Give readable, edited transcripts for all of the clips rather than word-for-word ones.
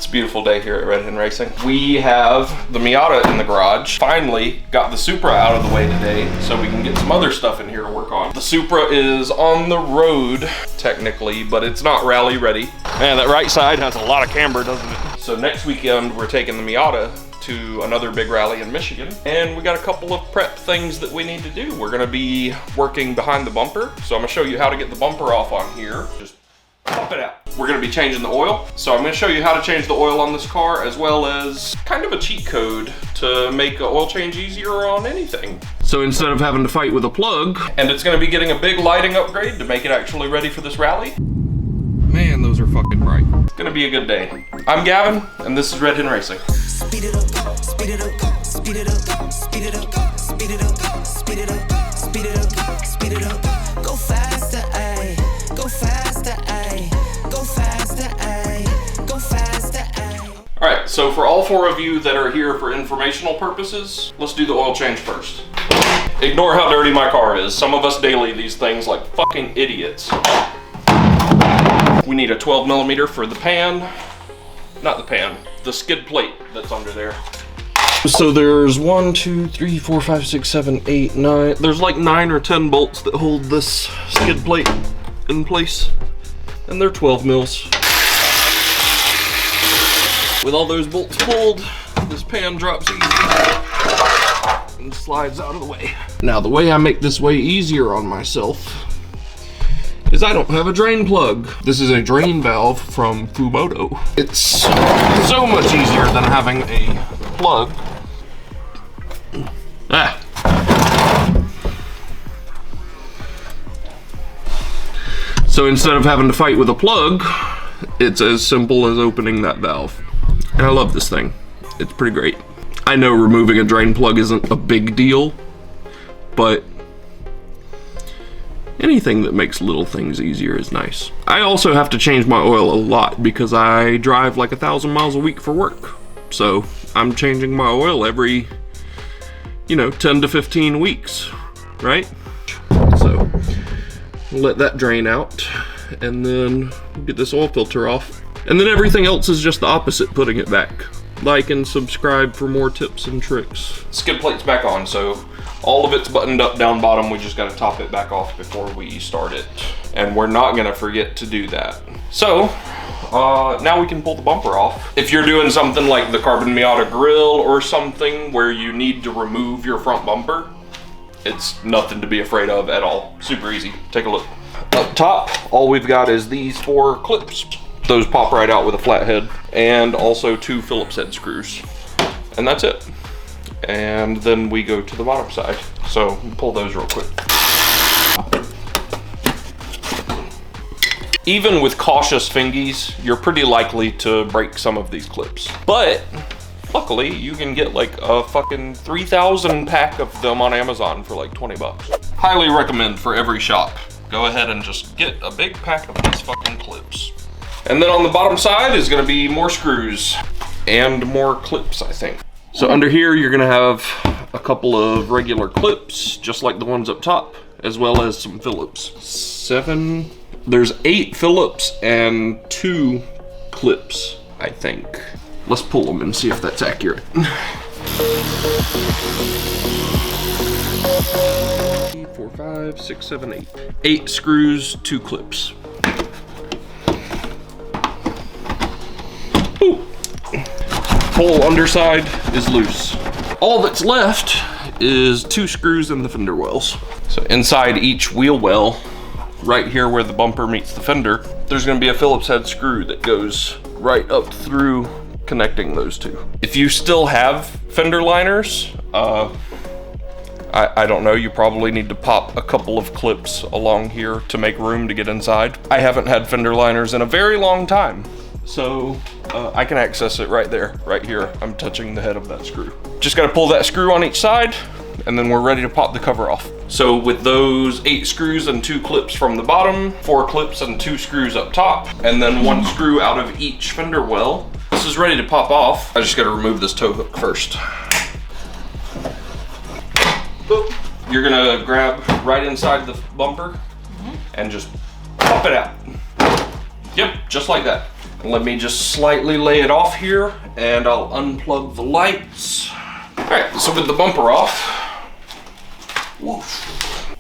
It's a beautiful day here at Red Hen Racing. We have the Miata in the garage. Finally got the Supra out of the way today so we can get some other stuff in here to work on. The Supra is on the road, technically, but it's not rally ready. Man, that right side has a lot of camber, doesn't it? So next weekend, we're taking the Miata to another big rally in Michigan, and we got a couple of prep things that we need to do. We're gonna be working behind the bumper, so I'm gonna show you how to get the bumper off on here. Just pop it out. We're gonna be changing the oil, so I'm gonna show you how to change the oil on this car, as well as kind of a cheat code to make an oil change easier on anything. So instead of having to fight with a plug, and it's gonna be getting a big lighting upgrade to make it actually ready for this rally. Man, those are fucking bright. It's gonna be a good day. I'm Gavin, and this is Red Hen Racing. Speed it up, speed it up, speed it up, speed it up, speed it up, speed it up, speed it up, speed it up. Go faster, ayy. Go faster, ayy. Go faster, ayy. Go faster, ayy. All right, so for all four of you that are here for informational purposes, let's do the oil change first. Ignore how dirty my car is. Some of us daily these things like fucking idiots. We need a 12mm for the pan. Not the pan, the skid plate that's under there. So there's 1, 2, 3, 4, 5, 6, 7, 8, 9. There's like 9 or 10 bolts that hold this skid plate in place. And they're 12 mils. With all those bolts pulled, this pan drops easy and slides out of the way. Now the way I make this way easier on myself is I don't have a drain plug. This is a drain valve from Fumoto. It's so much easier than having a plug. So instead of having to fight with a plug, it's as simple as opening that valve. And I love this thing. It's pretty great. I know removing a drain plug isn't a big deal, but anything that makes little things easier is nice. I also have to change my oil a lot because I drive like 1,000 miles a week for work. So I'm changing my oil every, 10 to 15 weeks, right? So let that drain out and then get this oil filter off. And then everything else is just the opposite, putting it back. Like and subscribe for more tips and tricks. Skid plate's back on, so all of it's buttoned up down bottom. We just gotta top it back off before we start it. And we're not gonna forget to do that. So, now we can pull the bumper off. If you're doing something like the Carbon Miata grill or something where you need to remove your front bumper, it's nothing to be afraid of at all. Super easy. Take a look. Up top, all we've got is these 4 clips. Those pop right out with a flathead, and also 2 Phillips head screws. And that's it. And then we go to the bottom side. So pull those real quick. Even with cautious fingies, you're pretty likely to break some of these clips. But luckily, you can get like a fucking 3,000 pack of them on Amazon for like 20 bucks. Highly recommend for every shop. Go ahead and just get a big pack of these fucking clips. And then on the bottom side is gonna be more screws and more clips, I think. So under here, you're gonna have a couple of regular clips, just like the ones up top, as well as some Phillips. There's 8 Phillips and 2 clips, I think. Let's pull them and see if that's accurate. 4, 5, 6, 7, 8. 8 screws, 2 clips. Ooh. Whole underside is loose. All that's left is 2 screws in the fender wells. So inside each wheel well, right here where the bumper meets the fender, there's gonna be a Phillips head screw that goes right up through connecting those 2. If you still have fender liners, I don't know, you probably need to pop a couple of clips along here to make room to get inside. I haven't had fender liners in a very long time, so I can access it right there, right here. I'm touching the head of that screw. Just gotta pull that screw on each side, and then we're ready to pop the cover off. So with those 8 screws and 2 clips from the bottom, 4 clips and 2 screws up top, and then 1 screw out of each fender well, this is ready to pop off. I just gotta remove this tow hook first. Boop. You're gonna grab right inside the bumper and just pop it out. Yep, just like that. Let me just slightly lay it off here and I'll unplug the lights. All right, so with the bumper off,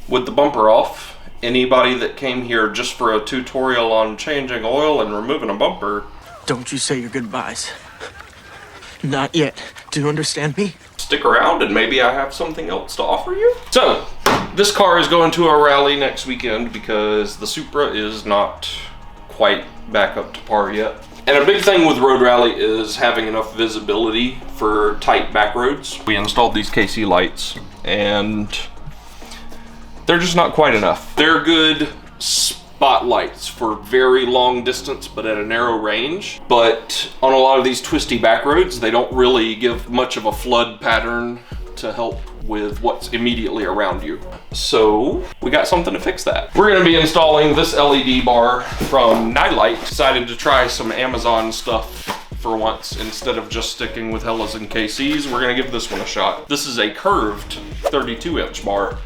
with the bumper off, anybody that came here just for a tutorial on changing oil and removing a bumper. Don't you say your goodbyes. Not yet. Do you understand me? Stick around and maybe I have something else to offer you. So, this car is going to a rally next weekend because the Supra is not quite back up to par yet. And a big thing with road rally is having enough visibility for tight back roads. We installed these KC lights and they're just not quite enough. They're good spotlights for very long distance but at a narrow range. But on a lot of these twisty back roads, they don't really give much of a flood pattern to help with what's immediately around you. So we got something to fix that. We're gonna be installing this LED bar from NiLight. Decided to try some Amazon stuff for once instead of just sticking with Hellas and KCs. We're gonna give this one a shot. This is a curved 32-inch bar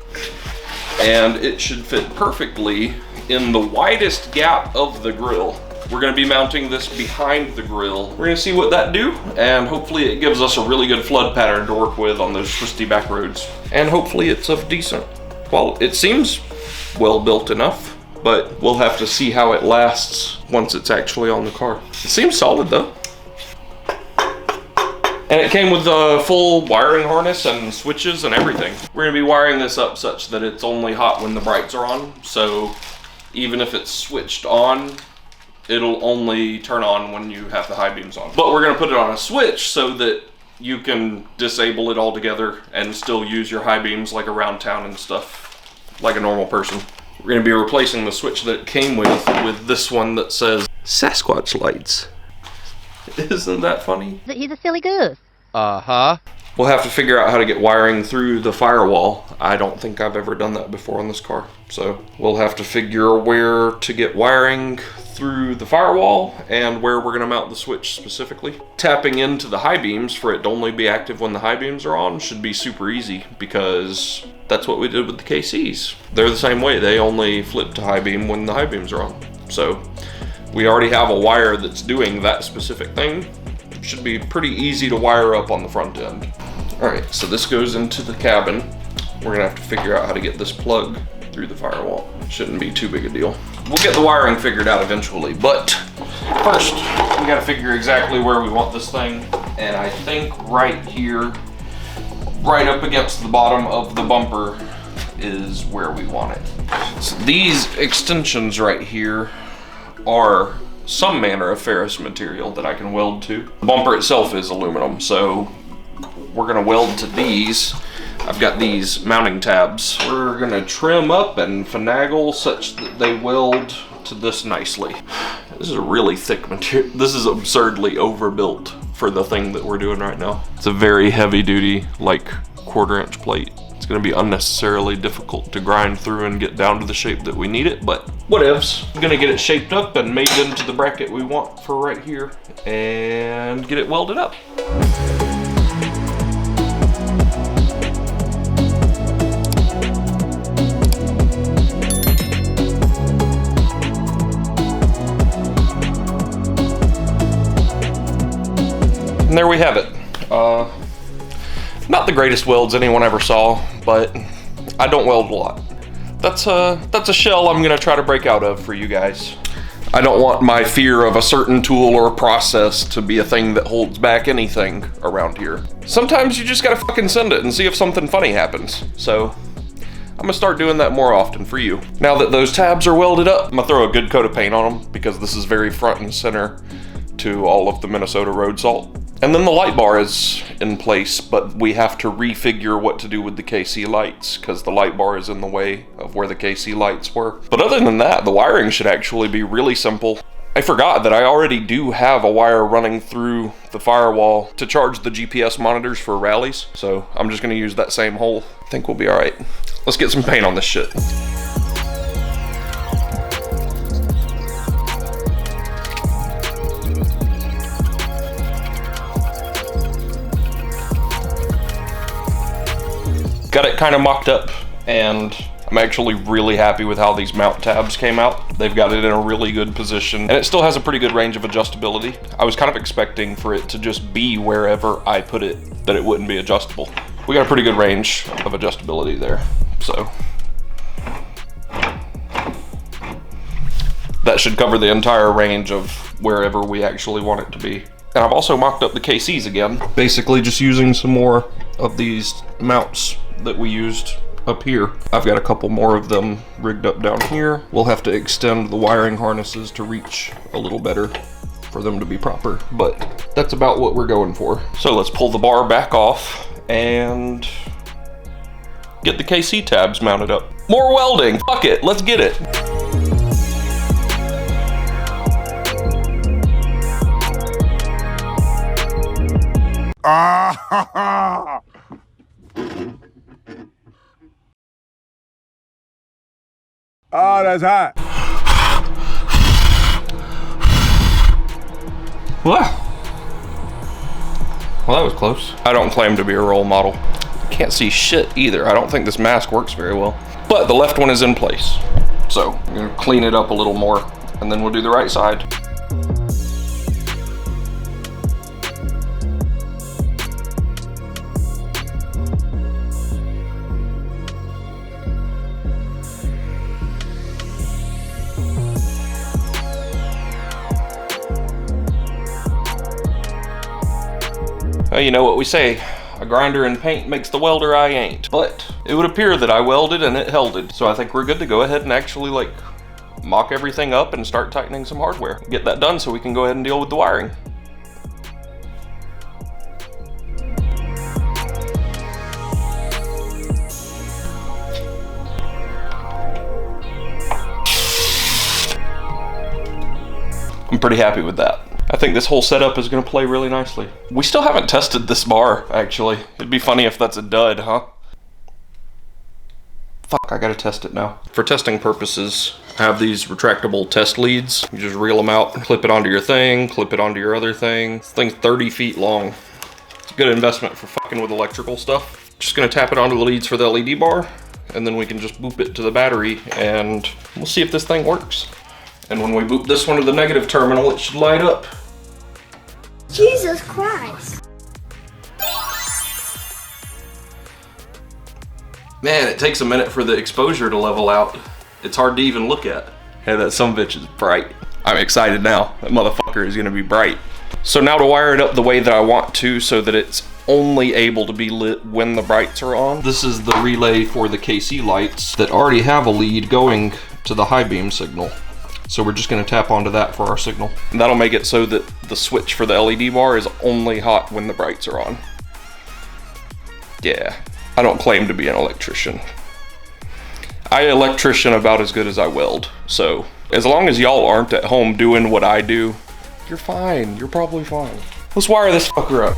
and it should fit perfectly in the widest gap of the grill. We're gonna be mounting this behind the grill. We're gonna see what that do, and hopefully it gives us a really good flood pattern to work with on those twisty back roads. And hopefully it's of decent, well, it seems well built enough, but we'll have to see how it lasts once it's actually on the car. It seems solid though. And it came with a full wiring harness and switches and everything. We're gonna be wiring this up such that it's only hot when the brights are on, so even if it's switched on, it'll only turn on when you have the high beams on. But we're gonna put it on a switch so that you can disable it altogether and still use your high beams like around town and stuff, like a normal person. We're gonna be replacing the switch that it came with this one that says Sasquatch lights. Isn't that funny? He's a silly goose. Uh-huh. We'll have to figure out how to get wiring through the firewall. I don't think I've ever done that before on this car. So we'll have to figure where to get wiring through the firewall and where we're gonna mount the switch specifically. Tapping into the high beams for it to only be active when the high beams are on should be super easy because that's what we did with the KCs. They're the same way, they only flip to high beam when the high beams are on. So we already have a wire that's doing that specific thing. Should be pretty easy to wire up on the front end. All right, so this goes into the cabin. We're gonna have to figure out how to get this plug through the firewall. Shouldn't be too big a deal. We'll get the wiring figured out eventually, but first we gotta figure exactly where we want this thing. And I think right here, right up against the bottom of the bumper is where we want it. So these extensions right here are some manner of ferrous material that I can weld to. The bumper itself is aluminum, so we're gonna weld to these. I've got these mounting tabs. We're gonna trim up and finagle such that they weld to this nicely. This is a really thick material. This is absurdly overbuilt for the thing that we're doing right now. It's a very heavy duty, like 1/4-inch plate. It's gonna be unnecessarily difficult to grind through and get down to the shape that we need it, but whatevs. I'm gonna get it shaped up and made into the bracket we want for right here and get it welded up. And there we have it. Not the greatest welds anyone ever saw, but I don't weld a lot. That's a shell I'm gonna try to break out of for you guys. I don't want my fear of a certain tool or process to be a thing that holds back anything around here. Sometimes you just gotta fucking send it and see if something funny happens. So I'm gonna start doing that more often for you. Now that those tabs are welded up, I'm gonna throw a good coat of paint on them because this is very front and center to all of the Minnesota road salt. And then the light bar is in place, but we have to refigure what to do with the KC lights because the light bar is in the way of where the KC lights were. But other than that, the wiring should actually be really simple. I forgot that I already do have a wire running through the firewall to charge the GPS monitors for rallies. So I'm just gonna use that same hole. I think we'll be all right. Let's get some paint on this shit. Got it kind of mocked up and I'm actually really happy with how these mount tabs came out. They've got it in a really good position, and it still has a pretty good range of adjustability. I was kind of expecting for it to just be wherever I put it, that it wouldn't be adjustable. We got a pretty good range of adjustability there, so. That should cover the entire range of wherever we actually want it to be. And I've also mocked up the KCs again, basically just using some more of these mounts that we used up here. I've got a couple more of them rigged up down here. We'll have to extend the wiring harnesses to reach a little better for them to be proper, but that's about what we're going for. So let's pull the bar back off and get the KC tabs mounted up. More welding, fuck it, let's get it. Oh, that's hot. Well, that was close. I don't claim to be a role model. Can't see shit either. I don't think this mask works very well. But the left one is in place. So I'm gonna clean it up a little more and then we'll do the right side. Well, you know what we say, a grinder in paint makes the welder I ain't. But it would appear that I welded and it held it. So I think we're good to go ahead and actually like mock everything up and start tightening some hardware. Get that done so we can go ahead and deal with the wiring. I'm pretty happy with that. I think this whole setup is gonna play really nicely. We still haven't tested this bar, actually. It'd be funny if that's a dud, huh? Fuck, I gotta test it now. For testing purposes, I have these retractable test leads. You just reel them out, clip it onto your thing, clip it onto your other thing. This thing's 30 feet long. It's a good investment for fucking with electrical stuff. Just gonna tap it onto the leads for the LED bar, and then we can just boop it to the battery, and we'll see if this thing works. And when we boop this one to the negative terminal, it should light up. Jesus Christ. Man, it takes a minute for the exposure to level out. It's hard to even look at. Hey, that sumbitch is bright. I'm excited now. That motherfucker is gonna be bright. So now to wire it up the way that I want to so that it's only able to be lit when the brights are on. This is the relay for the KC lights that already have a lead going to the high beam signal. So we're just gonna tap onto that for our signal. And that'll make it so that the switch for the LED bar is only hot when the brights are on. Yeah, I don't claim to be an electrician. I electrician about as good as I weld. So as long as y'all aren't at home doing what I do, you're fine, you're probably fine. Let's wire this fucker up.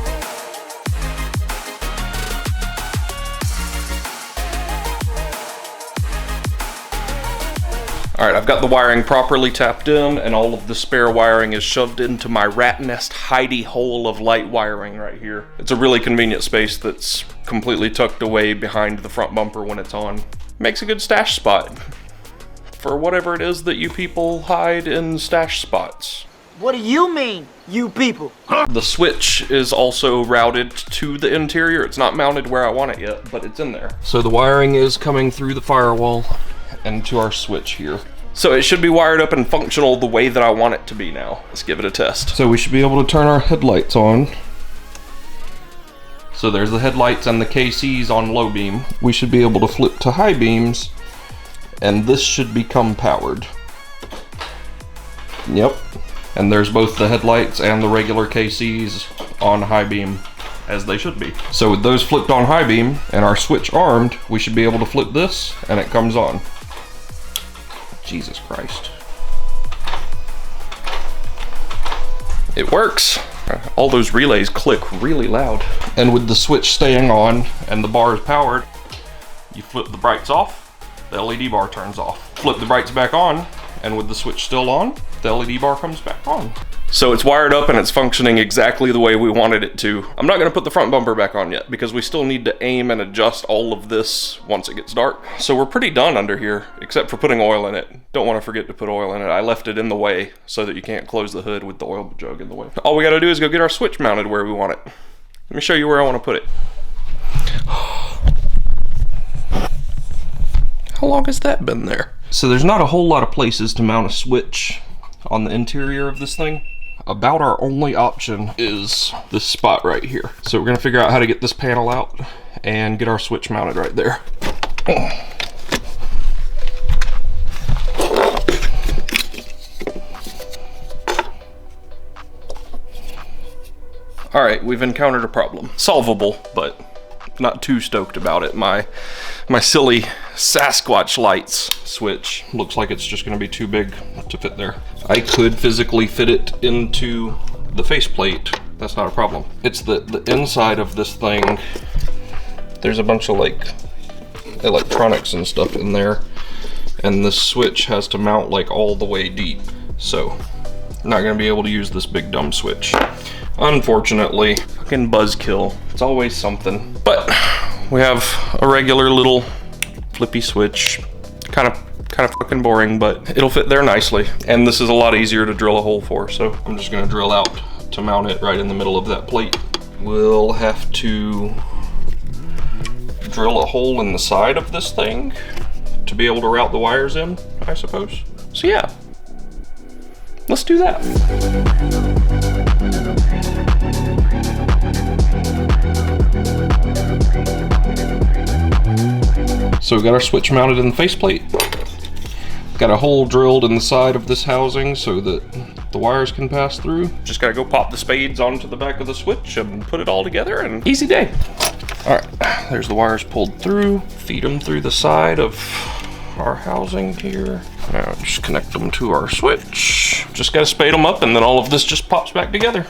All right, I've got the wiring properly tapped in and all of the spare wiring is shoved into my rat nest hidey hole of light wiring right here. It's a really convenient space that's completely tucked away behind the front bumper when it's on. Makes a good stash spot for whatever it is that you people hide in stash spots. What do you mean, you people? The switch is also routed to the interior. It's not mounted where I want it yet, but it's in there. So the wiring is coming through the firewall and to our switch here. So it should be wired up and functional the way that I want it to be now. Let's give it a test. So we should be able to turn our headlights on. So there's the headlights and the KCs on low beam. We should be able to flip to high beams and this should become powered. Yep. And there's both the headlights and the regular KCs on high beam, as they should be. So with those flipped on high beam and our switch armed, we should be able to flip this and it comes on. Jesus Christ. It works. All those relays click really loud. And with the switch staying on and the bar is powered, you flip the brights off, the LED bar turns off. Flip the brights back on, and with the switch still on, the LED bar comes back on. So it's wired up and it's functioning exactly the way we wanted it to. I'm not gonna put the front bumper back on yet because we still need to aim and adjust all of this once it gets dark. So we're pretty done under here, except for putting oil in it. Don't wanna forget to put oil in it. I left it in the way so that you can't close the hood with the oil jug in the way. All we gotta do is go get our switch mounted where we want it. Let me show you where I wanna put it. How long has that been there? So there's not a whole lot of places to mount a switch on the interior of this thing. About our only option is this spot right here. So we're gonna figure out how to get this panel out and get our switch mounted right there. All right, we've encountered a problem. Solvable, but not too stoked about it. My silly Sasquatch lights switch looks like it's just gonna be too big to fit there. I could physically fit it into the faceplate. That's not a problem. It's the inside of this thing. There's a bunch of like electronics and stuff in there, and this switch has to mount like all the way deep. So I'm not gonna be able to use this big dumb switch. Unfortunately, fucking buzzkill. It's always something. But we have a regular little flippy switch. Kind of fucking boring, but it'll fit there nicely. And this is a lot easier to drill a hole for, so I'm just gonna drill out to mount it right in the middle of that plate. We'll have to drill a hole in the side of this thing to be able to route the wires in, I suppose. So yeah, let's do that. So we got our switch mounted in the faceplate. Got a hole drilled in the side of this housing so that the wires can pass through. Just gotta go pop the spades onto the back of the switch and put it all together, and easy day. All right, there's the wires pulled through. Feed them through the side of our housing here. Now just connect them to our switch. Just gotta spade them up, and then all of this just pops back together.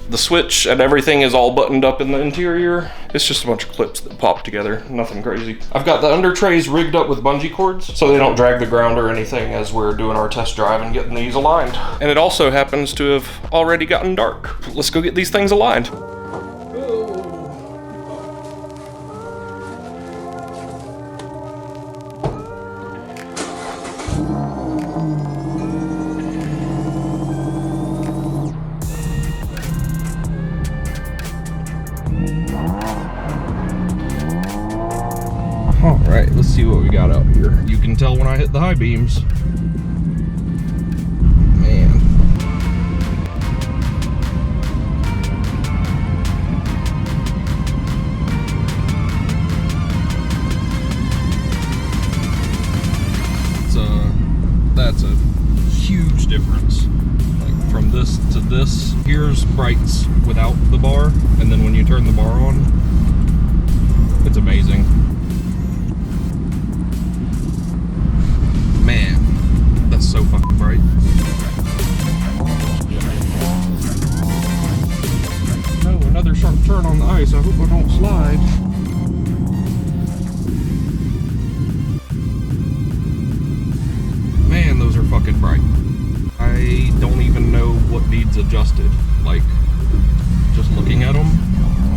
The switch and everything is all buttoned up in the interior. It's just a bunch of clips that pop together, nothing crazy. I've got the under trays rigged up with bungee cords so they don't drag the ground or anything as we're doing our test drive and getting these aligned. And it also happens to have already gotten dark. Let's go get these things aligned. All right, let's see what we got out here. You can tell when I hit the high beams. Man. That's a huge difference. Like from this to this. Here's brights without the bar, and then when you turn the bar on, it's amazing. Man, that's so fucking bright. Oh, another sharp turn on the ice. I hope I don't slide. Man, those are fucking bright. I don't even know what needs adjusted. Like, just looking at them,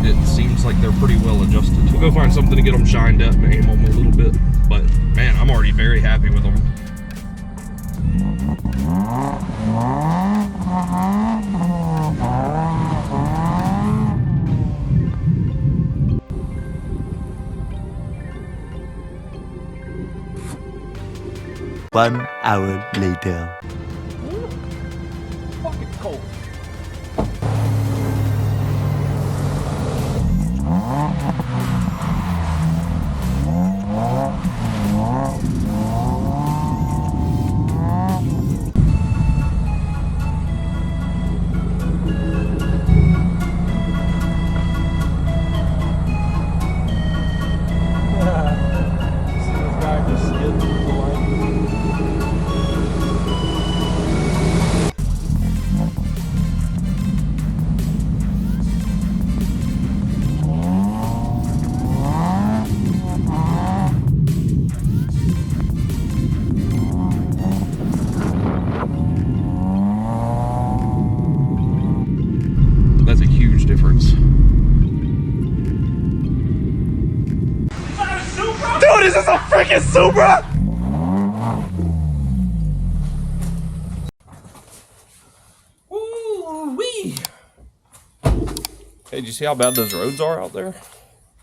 it seems like they're pretty well adjusted. We'll go find something to get them shined up and aim them a little bit. But man, I'm already very happy with them. 1 hour later. Fucking cold. fucking Supra! Woo-wee. Hey, did you see how bad those roads are out there?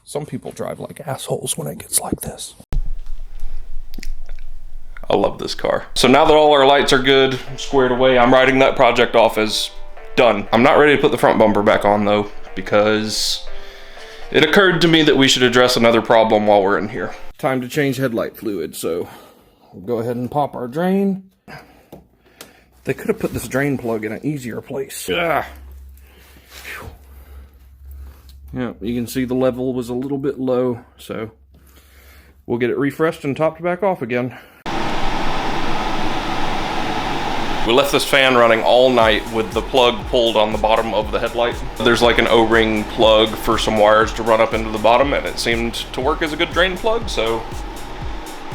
Some people drive like assholes when it gets like this. I love this car. So now that all our lights are good, squared away, I'm writing that project off as done. I'm not ready to put the front bumper back on though, because it occurred to me that we should address another problem while we're in here. Time to change headlight fluid, so we'll go ahead and pop our drain. They could have put this drain plug in an easier place. Yeah, you can see the level was a little bit low, so we'll get it refreshed and topped back off again. We left this fan running all night with the plug pulled on the bottom of the headlight. There's like an O-ring plug for some wires to run up into the bottom, and it seemed to work as a good drain plug, so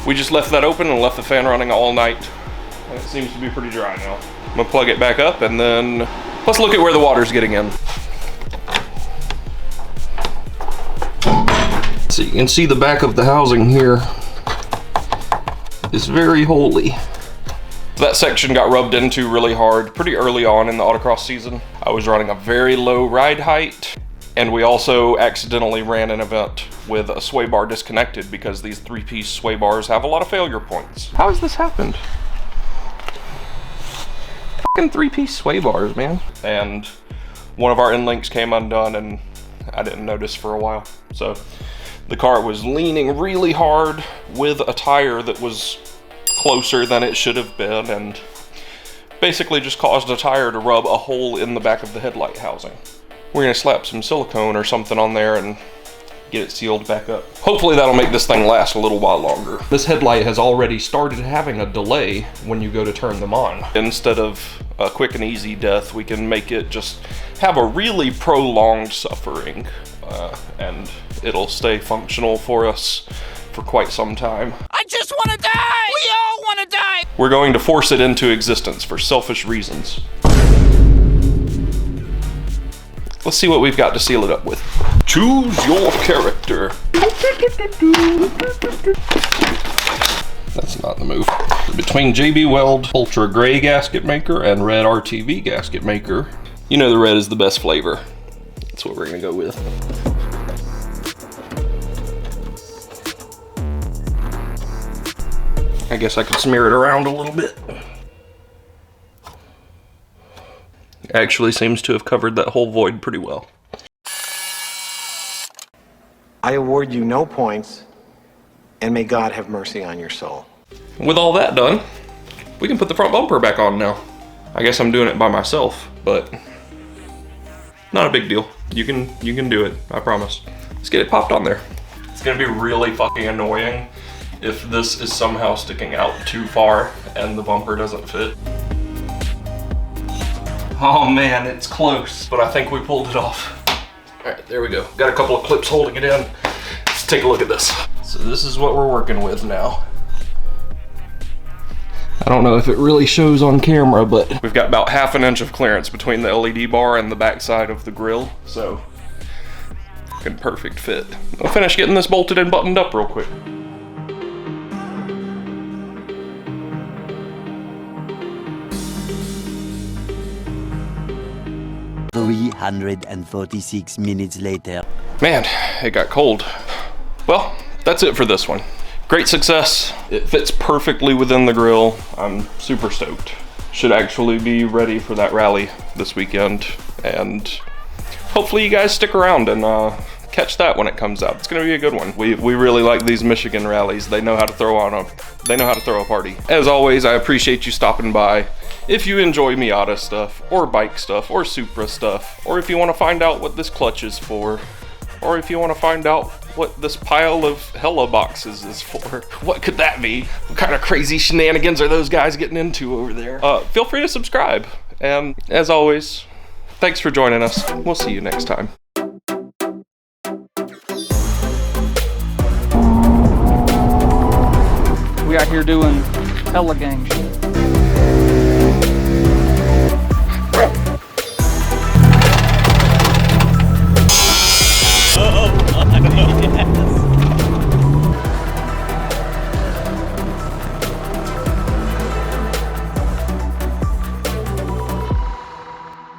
we just left that open and left the fan running all night. And it seems to be pretty dry now. I'm gonna plug it back up and then let's look at where the water's getting in. So you can see the back of the housing here is very holy. That section got rubbed into really hard pretty early on in the autocross season. I was running a very low ride height, and we also accidentally ran an event with a sway bar disconnected because these 3-piece sway bars have a lot of failure points. How has this happened? Fucking 3-piece sway bars, man. And one of our end links came undone and I didn't notice for a while. So the car was leaning really hard with a tire that was closer than it should have been, and basically just caused a tire to rub a hole in the back of the headlight housing. We're gonna slap some silicone or something on there and get it sealed back up. Hopefully that'll make this thing last a little while longer. This headlight has already started having a delay when you go to turn them on. Instead of a quick and easy death, we can make it just have a really prolonged suffering, and it'll stay functional for us for quite some time. I just want to die! We all want to die! We're going to force it into existence for selfish reasons. Let's see what we've got to seal it up with. Choose your character. That's not the move. Between JB Weld Ultra Gray Gasket Maker and Red RTV Gasket Maker, you know the red is the best flavor. That's what we're gonna go with. I guess I could smear it around a little bit. Actually seems to have covered that whole void pretty well. I award you no points, and may God have mercy on your soul. With all that done, we can put the front bumper back on now. I guess I'm doing it by myself, but not a big deal. You can do it, I promise. Let's get it popped on there. It's gonna be really fucking annoying if this is somehow sticking out too far and the bumper doesn't fit. Oh man, it's close, but I think we pulled it off. All right, there we go. Got a couple of clips holding it in. Let's take a look at this. So this is what we're working with now. I don't know if it really shows on camera, but we've got about ½ an inch of clearance between the LED bar and the backside of the grill, so fucking perfect fit. I'll finish getting this bolted and buttoned up real quick. 346 minutes later. Man, it got cold. Well, that's it for this one. Great success. It fits perfectly within the grill. I'm super stoked. Should actually be ready for that rally this weekend, and hopefully you guys stick around and catch that when it comes out. It's gonna be a good one. We really like these Michigan rallies. They know how to throw a party. As always, I appreciate you stopping by. If you enjoy Miata stuff, or bike stuff, or Supra stuff, or if you want to find out what this clutch is for, or if you want to find out what this pile of Hella boxes is for, what could that be? What kind of crazy shenanigans are those guys getting into over there? Feel free to subscribe. And as always, thanks for joining us. We'll see you next time. We out here doing hella gang shit.